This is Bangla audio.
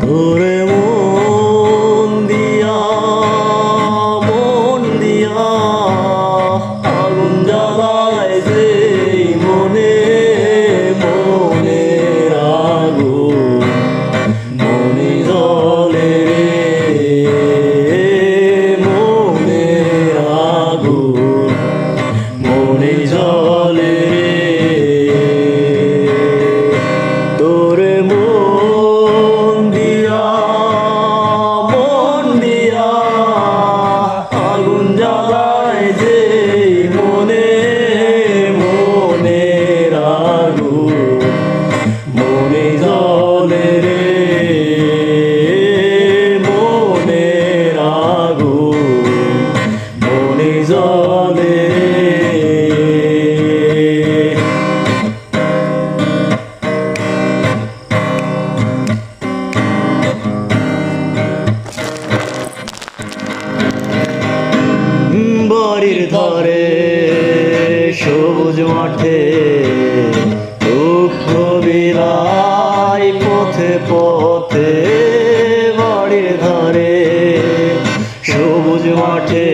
তোরে মন দিয়া আগুন জ্বালায় যে মনে মনের আগুন মনে জ্বলে রে মনের আগুন মনে জ্বলে তোরে মন দিয়া আগুন জ্বালায় যে মনে মনের আগুন মনে জ্বলে রে মনের আগুন মনে জ্বলে বাড়ির ধারে সবুজ মাঠে দুঃখ বিলাই পথে পথে বাড়ির ধারে সবুজ মাঠে